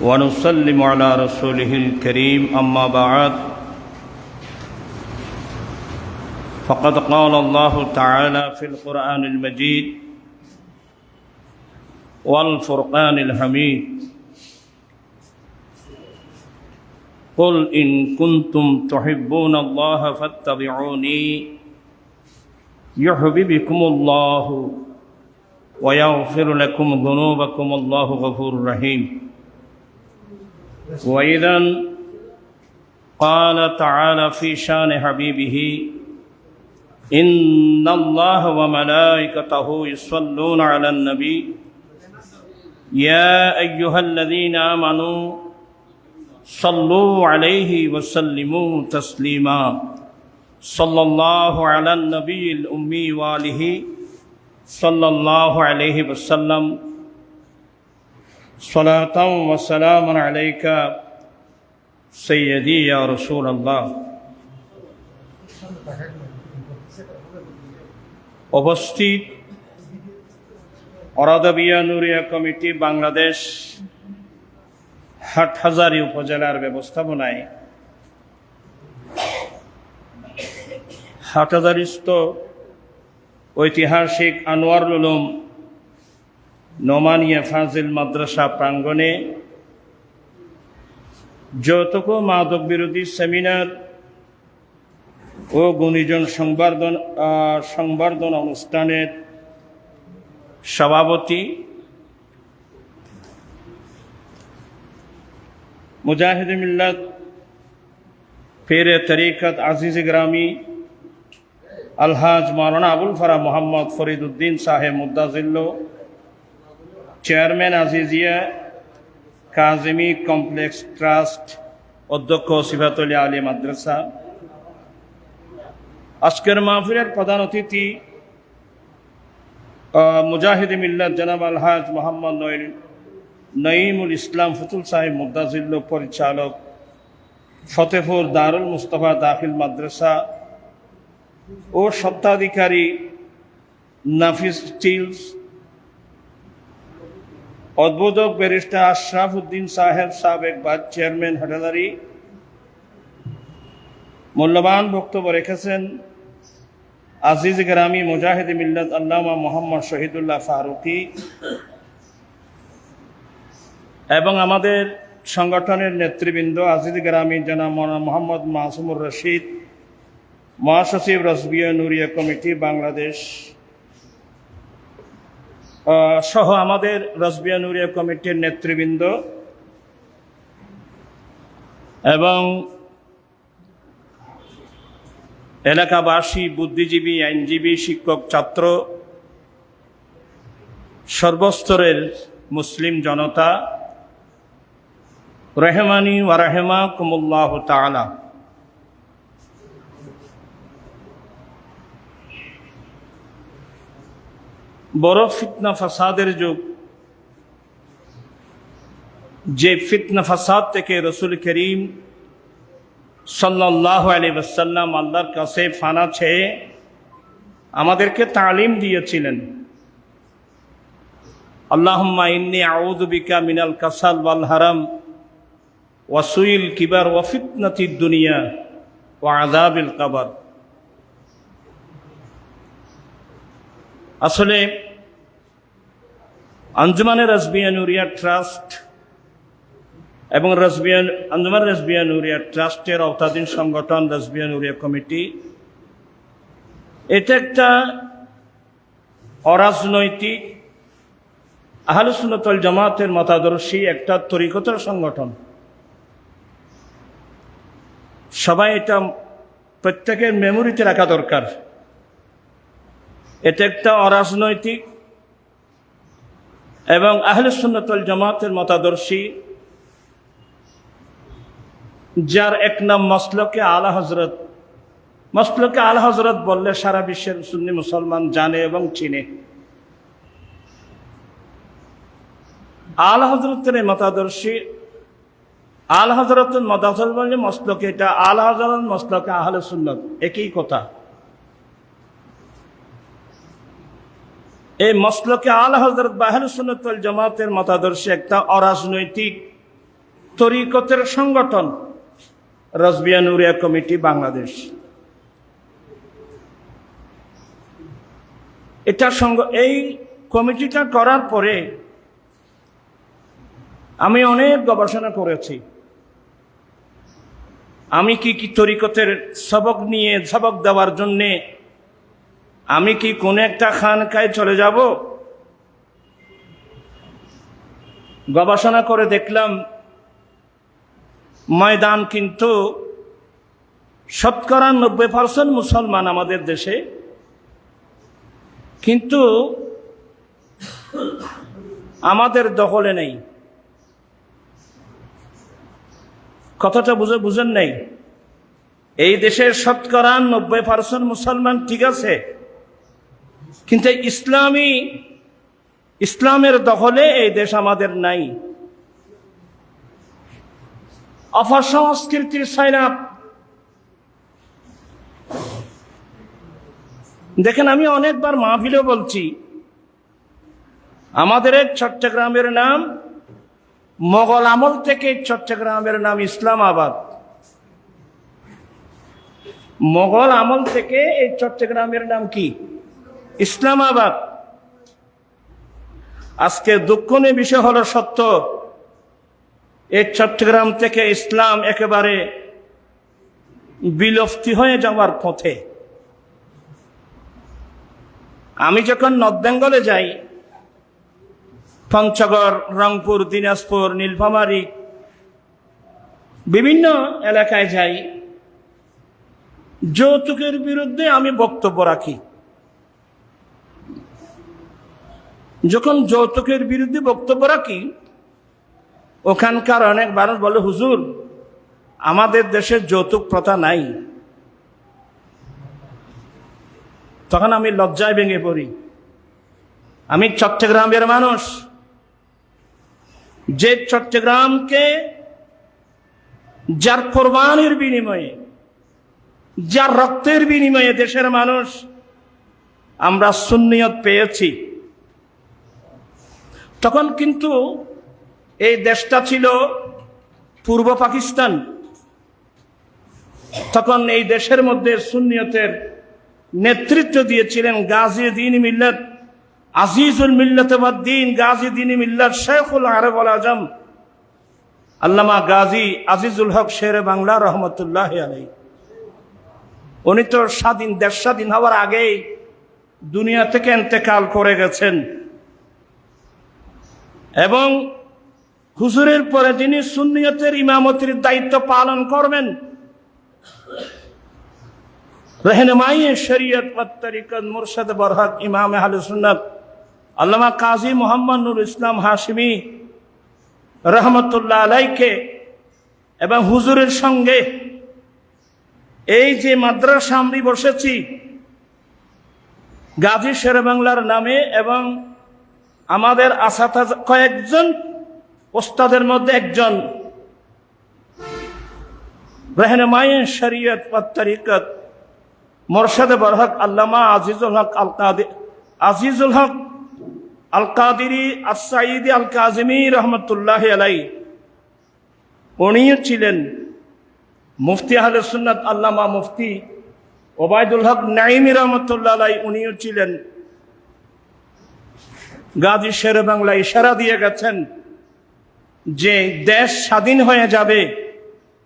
ونسلم على رسوله الكريم أما بعد فقد قال الله تعالى في القرآن المجيد والفرقان الحميد قل إن كنتم تحبون الله فاتبعوني يحببكم الله ويغفر لكم ذنوبكم الله غفور رحيم وإذا قال تعالى في شان حبيبه إن الله وملائكته يصلون على النبي يا أيها الذين آمنوا صلوا عليه وسلموا تسليما صلى الله على النبي الأمي وآله صلى الله عليه وسلم صلاة وسلام عليك سيدي يا رسول الله উপস্থিত অরাদাবিয়া নুরিয়া কমিটি বাংলাদেশ হাটহাজারী উপজেলার ব্যবস্থাপনায় হাটহাজারীস্থ ঐতিহাসিক আনোয়ারুল উলুম নোমানিয়া ফাজিল মাদ্রাসা প্রাঙ্গণে যৌতুক মাদক বিরোধী সেমিনার ও গুণীজন সংবর্ধনা অনুষ্ঠানের সভাপতি মুজাহিদ মিল্লাত পীরে তরিকত আজিজ গ্রামী আলহাজ মাওলানা আবুল ফারা মোহাম্মদ ফরিদউদ্দিন সাহেব মুদ্দাজিল্লো chairman Azizia Kazimi complex trust অধ্যক্ষ সিফাতুল আলী মাদ্রাসা, আজকের মাহফিলের প্রধান অতিথি মুজাহিদ মিল্লাত জনাব আলহাজ মোহাম্মদ নঈমুল ইসলাম ফুতুল সাহেব মুদ্দাজিল্লো পরিচালক ফতেপুর দারুল মুস্তফা দাখিল মাদ্রাসা ও স্বত্বাধিকারী নাফিস স্টিলস, উদ্বোধক ব্যারিস্টার আশরাফ উদ্দিন সাহেব সাবেক ভাইস চেয়ারম্যান হাটহাজারী। মূল্যবান বক্তব্য রেখেছেন আজিজ গ্রামী মুজাহিদ মিল্লাত আল্লামা মোহাম্মদ শহীদুল্লাহ ফারুকী এবং আমাদের সংগঠনের নেতৃবৃন্দ আজিজ গ্রামী জনাব মোহাম্মদ মাসুমুর রশিদ, মহাসচিব রাসবিয়া নুরিয়া কমিটি বাংলাদেশ সহ আমাদের রাসবিয়া নুরিয়া কমিটির নেতৃবৃন্দ এবং এলাকাবাসী, বুদ্ধিজীবী, আইনজীবী, শিক্ষক, ছাত্র, সর্বস্তরের মুসলিম জনতা, রহমানি ওয়া রাহিমাকুমুল্লাহ তাআলা। বড় ফিতনা ফাসাদের যুগ, যে ফিতনা ফাসাদ থেকে রসুল করিম সাল্লাল্লাহু আলাইহি ওয়াসাল্লাম আল্লাহর কাছে ফানা চেয়ে আমাদেরকে তালিম দিয়েছিলেন। আল্লাহুম্মা ইন্নী আউযু বিকা মিনাল কাসাল ওয়াল হারাম ওয়া সুইল কিবার ওয়া ফিতনাতিদ দুনিয়া ওয়া আযাবিল কবর। আসলে আঞ্জুমানে রাসবিয়া নুরিয়া ট্রাস্ট এবং আঞ্জুমান রাসবিয়া নুরিয়া ট্রাস্টের আওতাধীন সংগঠন রাসবিয়া নুরিয়া কমিটি, এটা একটা অরাজনৈতিক আহলে সুন্নাত ওয়াল জামাতের মতাদর্শী একটা তরিকতের সংগঠন। সবাই এটা প্রত্যেকের মেমোরিতে রাখা দরকার। এটা একটা অরাজনৈতিক এবং আহলে সুন্নাত ওয়াল জামাতের মতাদর্শী, যার এক নাম মাসলকে আলা হযরত। মাসলকে আলা হযরত বললে সারা বিশ্বের সুন্নি মুসলমান জানে এবং চিনে। আলা হযরতের মতাদর্শী, আলা হযরতের মতাদর্শ বললে মাসলকে, এটা আলা হযরত মাসলকে আহলে সুন্নাত একই কথা। এই মসলকে আলা হযরত বা আহলে সুন্নাত ওয়াল জামাতের মতাদর্শে একটা অরাজনৈতিক তরিকতের সংগঠন রাসবিয়া নুরিয়া কমিটি বাংলাদেশ। এই কমিটিটা করার পরে আমি অনেক গবেষণা করেছি। আমি কি তরিকতের সবক দেওয়ার জন্যে আমি কি কোন একটা খানকায় চলে যাব? গবেষণা করে দেখলাম ময়দান কিন্তু 90% মুসলমান আমাদের দেশে, কিন্তু আমাদের দখলে নেই। কথাটা বুঝেন নাই? এই দেশের 90% মুসলমান ঠিক আছে, কিন্তু ইসলামের দখলে এই দেশ আমাদের নাই। অপসংস্কৃতির সাইনাপ দেখেন, আমি অনেকবার মাহফিলেও বলছি, আমাদের চট্টগ্রামের নাম মোগল আমল থেকে চট্টগ্রামের নাম ইসলামাবাদ। মোগল আমল থেকে এই চট্টগ্রামের নাম কি? ইসলামাবাদ। আজকে দুঃখনীয় বিষয় হলো সত্য, এই চট্টগ্রাম থেকে ইসলাম একেবারে বিলুপ্তি হয়ে যাওয়ার পথে। আমি যখন নর্থ বেঙ্গলে যাই, পঞ্চগড়, রংপুর, দিনাজপুর, নীলফামারী, বিভিন্ন এলাকায় যাই, যৌতুকের বিরুদ্ধে আমি বক্তব্য রাখি। যখন যৌতুকের বিরুদ্ধে বক্তব্য রাখি, ওখানকার অনেক মানুষ বলে, হুজুর আমাদের দেশে যৌতুক প্রথা নাই। তখন আমি লজ্জায় ভেঙে পড়ি। আমি চট্টগ্রামের মানুষ, যে চট্টগ্রামকে যার কোরবানির বিনিময়ে, যার রক্তের বিনিময়ে দেশের মানুষ আমরা সুন্নিয়ত পেয়েছি। তখন কিন্তু এই দেশটা ছিল পূর্ব পাকিস্তান। তখন এই দেশের মধ্যে সুন্নিয়তের নেতৃত্ব দিয়েছিলেন গাজী দ্বীন মিল্লাত, আজিজুল মিল্লাত ওয়াদ-দ্বীন, গাজী দ্বীন মিল্লাত, শেখুল আরব ওয়াল আজম, আল্লামা গাজী আজিজুল হক শেরে বাংলা রহমতুল্লাহ আলাইহি। উনি তো দেশ স্বাধীন হওয়ার আগেই দুনিয়া থেকে ইন্তেকাল করে গেছেন, এবং হুজুরের পরে যিনি সুন্নিয়তের ইমামতির দায়িত্ব পালন করবেন, रहनुमाई शरीयत व तरीक़त मुर्शद बरहक इमाम अहले सुन्नत আল্লামা কাজী মোহাম্মদ নুর ইসলাম হাশিমি রহমতুল্লাহ আলাইকে এবং হুজুরের সঙ্গে এই যে মাদ্রাসা আমরা বসেছি গাজী শেরে বাংলার নামে, এবং আমাদের আসাতাজ কয়েকজন ওস্তাদের মধ্যে একজন रहनुमाई शरीयत व तरीक़त মুরশিদ বরহক আল্লামা আজিজুল হক আল কাদিরি আস-সাঈদী আল কাজিমি রহমতুল্লাহ আলাইহি। উনিও ছিলেন মুফতি আহলে সুন্নাত আল্লামা মুফতি ওবায়দুল হক নাঈমি রহমতুল্লাহ আলাইহি। উনিও ছিলেন গাজী শেরে বাংলা ইশারা দিয়ে গেছেন যে দেশ স্বাধীন হয়ে যাবে,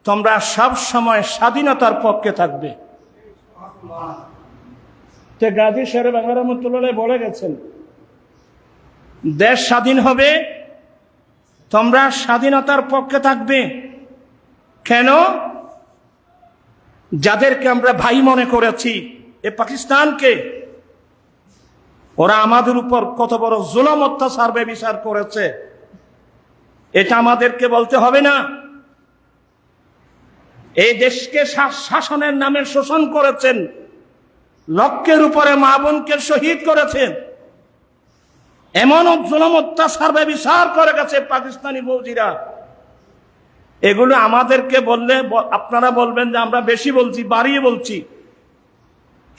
তোমরা সব সময় স্বাধীনতার পক্ষে থাকবে। গাজী শেরে বাংলা রহমতুল্লাহ বলে গেছেন, দেশ স্বাধীন হবে, তোমরা স্বাধীনতার পক্ষে থাকবে। কেন? যাদেরকে আমরা ভাই মনে করেছি, এ পাকিস্তানকে, ওরা আমাদের উপর কত বড় জুলুম অত্যাচার ব্যভিচার করেছে, এটা আমাদেরকে বলতে হবে না? এই দেশকে শাসনের নামে শোষণ করেছেন, লক্ষের উপরে মা বোনকে শহীদ করেছেন, এমন জুলুম অত্যাচার ব্যভিচার করে গেছে পাকিস্তানি ফৌজিরা। এগুলো আমাদেরকে বললে আপনারা বলবেন যে আমরা বেশি বলছি, বাড়িয়ে বলছি।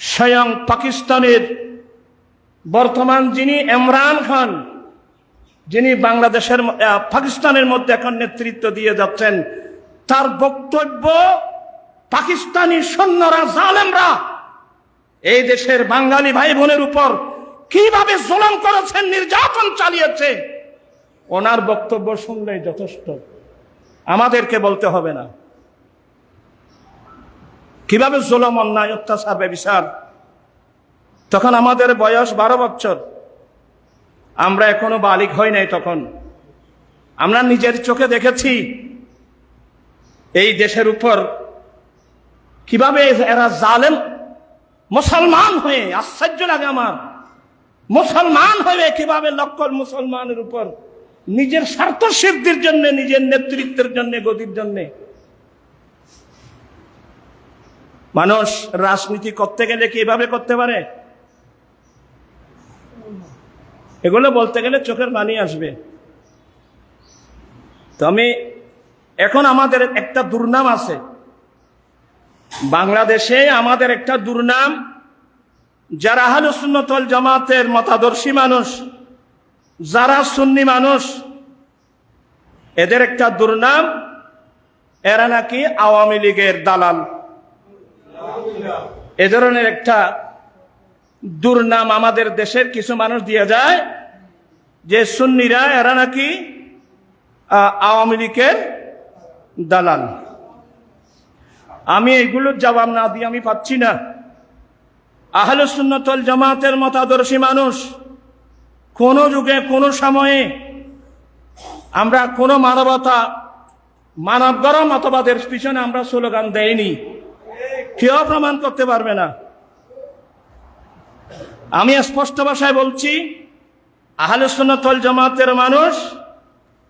স্বয়ং পাকিস্তানের বর্তমান যিনি ইমরান খান, যিনি বাংলাদেশের পাকিস্তানের মধ্যে এখন নেতৃত্ব দিয়ে যাচ্ছেন, তার বক্তব্য পাকিস্তানি সৈন্যরা, জালেমরা এই দেশের বাঙালি ভাই বোনের উপর কিভাবে জুলুম করেছেন, নির্যাতন চালিয়েছে, ওনার বক্তব্য শুনলেই যথেষ্ট, আমাদেরকে বলতে হবে না কিভাবে জুলুম, অন্যায়, অত্যাচার, ব্যভিচার। তখন আমাদের বয়স 12 বছর, আমরা এখনো বালিগ হই নাই। তখন আমরা নিজের চোখে দেখেছি এই দেশের উপর কিভাবে এরা জালেম, মুসলমান হয়ে, আশ্চর্য লাগে আমার, মুসলমান হয়ে কিভাবে লক্ষ মুসলমানের উপর নিজের স্বার্থ সিদ্ধির জন্য, নিজের নেতৃত্বের জন্য, গদির জন্য মানুষ রাজনীতি করতে গেলে কিভাবে করতে পারে, এগুলো বলতে গেলে চোখের পানি আসবে। তো আমি এখন আমাদের একটা দুর্নাম আছে বাংলাদেশে, আমাদের একটা দুর্নাম, যারা আহলুস সুন্নাত ওয়াল জামাতের মতাদর্শী মানুষ, যারা সুন্নি মানুষ, এদের একটা দুর্নাম, এরা নাকি আওয়ামী লীগের দালাল। এ ধরনের একটা দুর্নাম আমাদের দেশের কিছু মানুষ দিয়ে যায় যে সুন্নিরা এরা নাকি আওয়ামী লীগের দালাল। আমি এগুলোর জবাব না দিয়ে আমি পাচ্ছি না। আহলুস সুন্নাত ওয়াল জামাতের মতাদর্শী মানুষ কোন যুগে, কোন সময়ে আমরা কোন মানবতা, মানবগড় মতবাদের পিছনে আমরা স্লোগান দেইনি, কেউ প্রমাণ করতে পারবে না। আমি স্পষ্ট ভাষায় বলছি, আহলুস সুন্নাত ওয়াল জামাতের মানুষ,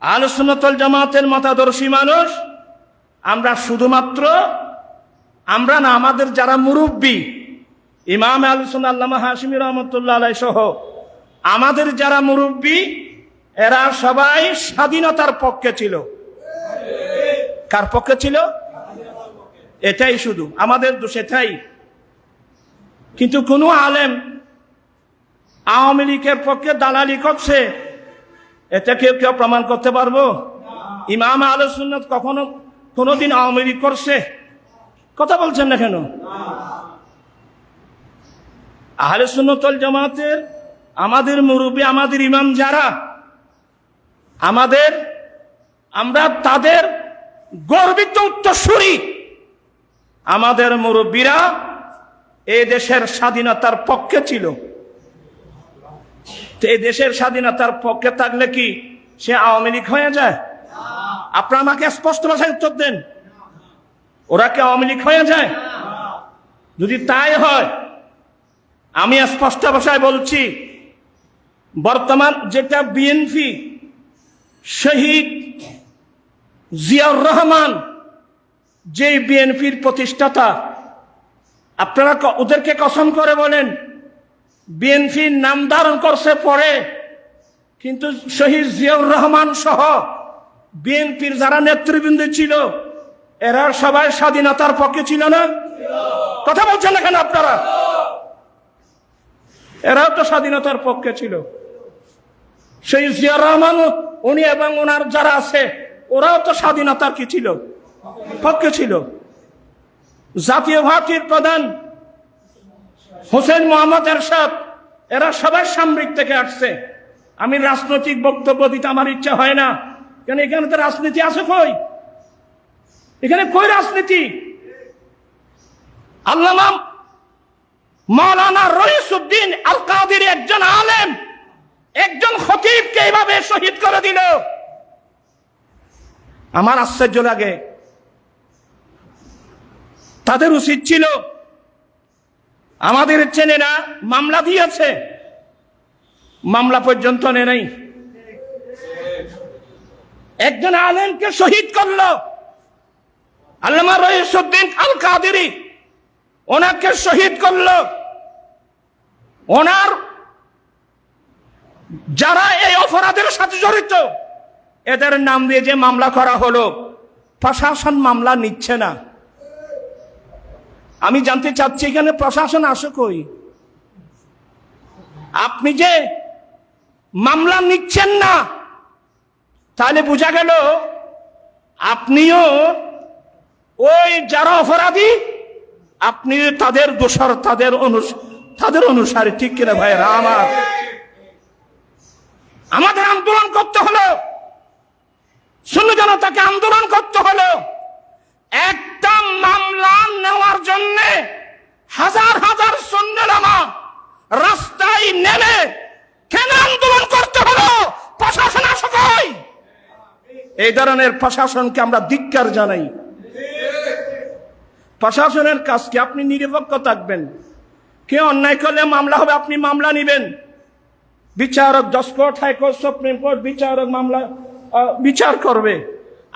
আহলুস সুন্নাত ওয়াল জামাতের মতাদর্শী মানুষ, আমরা শুধুমাত্র, আমরা না, আমাদের যারা মুরব্বী, ইমাম আহলুস সুন্নাহ আল্লামা হাশিমি রহমাতুল্লাহ আলাইহি সহ আমাদের যারা মুরব্বী, এরা সবাই স্বাধীনতার পক্ষে ছিল। কার পক্ষে ছিল? এটাই শুধু আমাদের দোষ, এটাই। কিন্তু কোন আলেম আওয়ামী লীগের পক্ষে দালালি করছে, এটা কেউ কেউ প্রমাণ করতে পারবো? ইমাম আহলুস সুন্নাত কখনো কোনোদিন আওয়ামী লীগ করছে? কথা বলছেন না কেন? আহলে সুন্নাত ওয়াল জামাতের আমাদের মুরব্বী, আমাদের ইমাম যারা, আমরা তাদের গর্বিত উত্তরসূরি। আমাদের মুরব্বীরা এই দেশের স্বাধীনতার পক্ষে ছিল। এই দেশের স্বাধীনতার পক্ষে থাকলে কি সে আওয়ামী লীগ হয়ে যায়? আপনারা আমাকে স্পষ্ট ভাষায় উত্তর দেন, ওরা কি আওয়ামী লীগ হয়ে যায়? যদি তাই হয়, আমি স্পষ্ট ভাষায় বলছি, বর্তমান যেটা বিএনপি, শহীদ জিয়াউর রহমান যে বিএনপির প্রতিষ্ঠাতা, আপনারা ওদেরকে কসম করে বলেন বিএনপির নাম ধারণ করছে পরে, কিন্তু শহীদ জিয়াউর রহমান সহ বিএনপির যারা নেতৃবৃন্দ ছিল, এরা সবাই স্বাধীনতার পক্ষে ছিল না? কথা বলছেন না কেন আপনারা? এরাও তো স্বাধীনতার পক্ষে ছিল। সেই জিয়া রহমান, উনি এবং ওনার যারা আছে, ওরাও তো স্বাধীনতার কি ছিল? পক্ষে ছিল। জাতীয় পার্টির প্রধান হোসেন মোহাম্মদ এরশাদ, এরা সবাই সামরিক থেকে আসছে। আমি রাজনৈতিক বক্তব্য দিতে আমার ইচ্ছা হয় না, কেন এখানে তো রাজনীতি আছে কই? এখানে কই রাজনীতি? আল্লামা মাওলানা রইসউদ্দিন আল কাদেরী একজন আলেম, একজন খতিবকে এইভাবে শহীদ করে দিল, আমার আশ্চর্য লাগে। তাদের উচিত ছিল, আমাদের চেনেরা মামলা দিয়েছে, মামলা পর্যন্ত নেই, একজন আলেমকে শহীদ করলো আল্লামা রইসউদ্দিন আল কাদেরী, ওনাকে শহীদ করলো। ওনার যারা এই অপরাধের সাথে জড়িত, এদের নাম দিয়ে যে মামলা করা হলো, প্রশাসন মামলা নিচ্ছে না। আমি জানতে চাচ্ছি এখানে প্রশাসন আসে কই? আপনি যে মামলা নিচ্ছেন না, তাহলে বোঝা গেল আপনিও ওই যারা অপরাধী, আপনি তাদের দোষর, তাদের অনুসারী, ঠিক কিনা ভাইরা আমার? আমাদের আন্দোলন করতে হলো, সুন্নি জনতাকে আন্দোলন করতে হলো। একটা মামলা নেওয়ার জন্য হাজার হাজার সুন্নি উলামা রাস্তায় নেমে কেন আন্দোলন করতে হলো? প্রশাসন আসুক। এই ধরনের প্রশাসনকে আমরা ধিক্কার জানাই। প্রশাসনের কাজকে আপনি নিরপেক্ষ থাকবেন। কে অন্যায় করলে মামলা হবে, আপনি মামলা নেবেন। বিচারক, জজ কোর্ট, হাইকোর্ট, সুপ্রিম কোর্ট বিচারক মামলা বিচার করবে।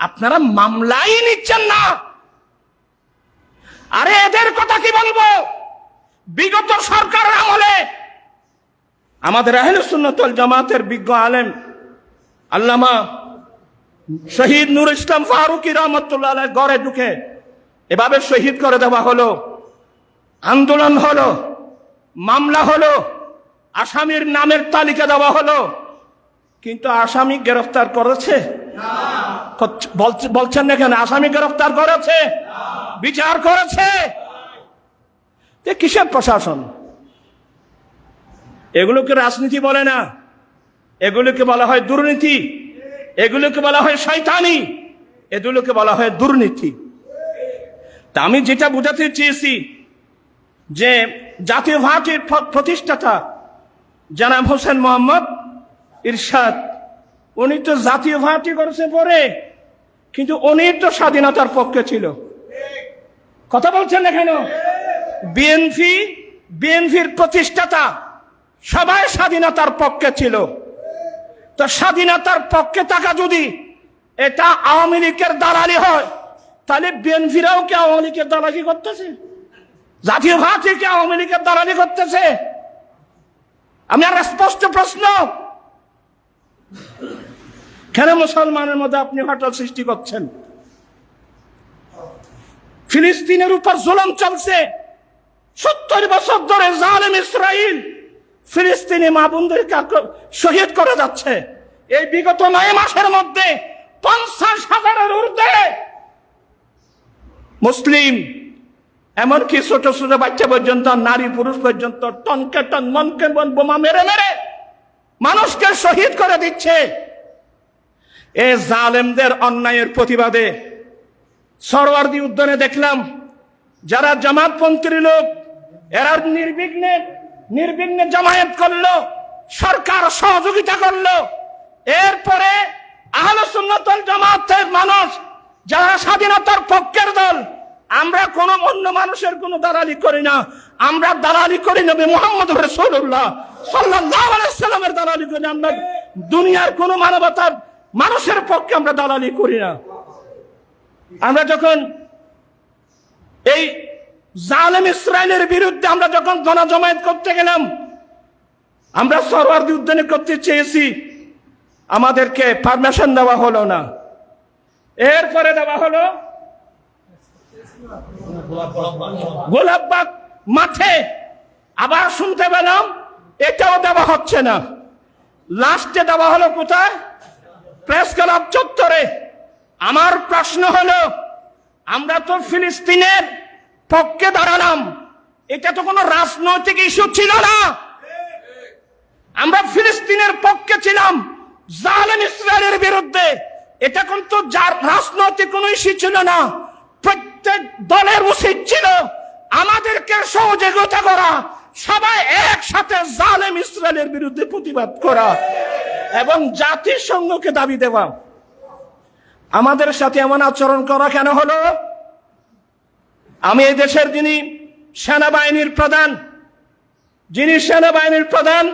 আপনারা মামলাই নিচ্ছেন না। আরে এদের কথা কি বলবো? বিগত সরকারের আমলে আমাদের আহলে সুন্নাত ওয়াল জামাতের বিজ্ঞ আলেম আল্লামা শহীদ নূর ইসলাম ফারুকী রহমাতুল্লাহ আলাইহি ঘরে ঢুকে এভাবে শহীদ করে দেওয়া হলো। আন্দোলন হলো, মামলা হলো, আসামির নামের তালিকা দেওয়া হলো, কিন্তু আসামি গ্রেফতার করেছে? বলছেন না কেন? আসামি গ্রেফতার করেছে, বিচার করেছে? কিসের প্রশাসন? এগুলোকে রাজনীতি বলে না, এগুলোকে বলা হয় দুর্নীতি, এগুলোকে বলা হয় শয়তানি, এগুলোকে বলা হয় দুর্নীতি। তা আমি যেটা বোঝাতে চেয়েছি যে জাতীয় পার্টির প্রতিষ্ঠাতা জনাব হোসেন মোহাম্মদ ইরশাদ, উনি তো জাতীয় পার্টি করেছে পরে, কিন্তু উনি তো স্বাধীনতার পক্ষে ছিল। কথা বলছেন না কেন? বিএনপির প্রতিষ্ঠাতা সবাই স্বাধীনতার পক্ষে ছিল। তো স্বাধীনতার পক্ষে থাকা যদি এটা আওয়ামী লীগের দালালি হয়, তাহলে বিএনপিরাও কি আওয়ামী লীগের দালালি করতেছে? জাতীয় পার্টি কি আওয়ামী লীগের দালালি করতেছে? আমি আর স্পষ্ট প্রশ্ন, কেন মুসলমানের মধ্যে আপনি হঠাৎ সৃষ্টি করছেন? ফিলিস্তিনের উপর জুলুম চলছে 70 বছর ধরে। জালেম ইসরাইল ফিলিস্তিনি মা বোনদেরকে শহীদ করে যাচ্ছে। এই বিগত 9 মাসের মধ্যে 50,000-এর ঊর্ধ্বে মুসলিম, এমনকি ছোট ছোট বাচ্চা পর্যন্ত, নারী পুরুষ পর্যন্ত টনকে টন মনকে মন বোমা মেরে মেরে মানুষকে শহীদ করে দিচ্ছে। এই জালেমদের অন্যায়ের প্রতিবাদে সরওয়ার্দী উদ্যানে দেখলাম যারা জামাতপন্থী লোক, এরা নির্বিঘ্নে জামায়াত করলো, সরকার সহযোগিতা করলো। এরপরে আহলে সুন্নাত ওয়াল জামাতের মানুষ যারা স্বাধীনতার পক্ষের দল, আমরা কোন অন্য মানুষের কোন দালালি করি না। আমরা দালালি করি নবী মুহাম্মদ রাসূলুল্লাহ সাল্লাল্লাহু আলাইহি ওয়াসাল্লামের দালালি করি। আমরা দুনিয়ার কোন মানবতার মানুষের পক্ষে আমরা দালালি করি না। আমরা যখন এই জালেম ইসরায়েলের বিরুদ্ধে আমরা যখন গণজমায়েত করতে গেলাম, আমরা সরওয়ার্দী উদ্যানে করতে চেয়েছি, আমাদেরকে পারমিশন দেওয়া হলো না। এরপরে দেওয়া হলো গোলাপবাগ মাঠে, আবার শুনতে পেলাম এটাও দেওয়া হচ্ছে না। লাস্টে দেওয়া হলো কোথায়? প্রেস ক্লাব চত্বরে। আমার প্রশ্ন হলো, আমরা তো ফিলিস্তিনের পক্ষে দাঁড়ালাম, এটা তো কোনো রাজনৈতিক ইস্যু ছিল না। আমরা ফিলিস্তিনের পক্ষে ছিলাম জালেম ইসরায়েলের বিরুদ্ধে, এটা কিন্তু রাজনৈতিক কোনো ইস্যু ছিল না। প্রত্যেক দলের উচিত ছিল আমাদেরকে সহযোগিতা করা, সবাই একসাথে জালেম ইসরায়েলের বিরুদ্ধে প্রতিবাদ করা এবং জাতিসংঘকে দাবি দেওয়া। আমাদের সাথে এমন আচরণ করা কেন হলো? আমি এই দেশের যিনি সেনাবাহিনীর প্রধান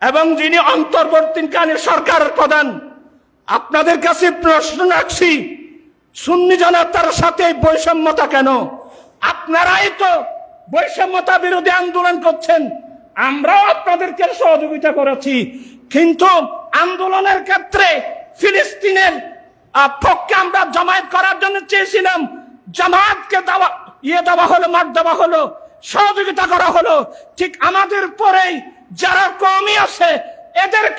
এবং যিনি অন্তর্বর্তীকালীন সরকারের প্রধান, আপনাদের কাছে প্রশ্ন রাখছি, সুন্নি জনতার সাথে বৈষম্যতা কেন? আপনারাই তো বৈষম্যতা বিরোধী আন্দোলন করছেন, আমরাও আপনাদেরকে সহযোগিতা করেছি, কিন্তু আন্দোলনের ক্ষেত্রে ফিলিস্তিনের পক্ষে আমরা জামায়াত করার জন্য চেয়েছিলাম, জামায়াতকে দেওয়া হলো, মাঠ দেওয়া হলো, সহযোগিতা করা হলো। ঠিক আমাদের পরেই যারা কওমি আছে এদেরকে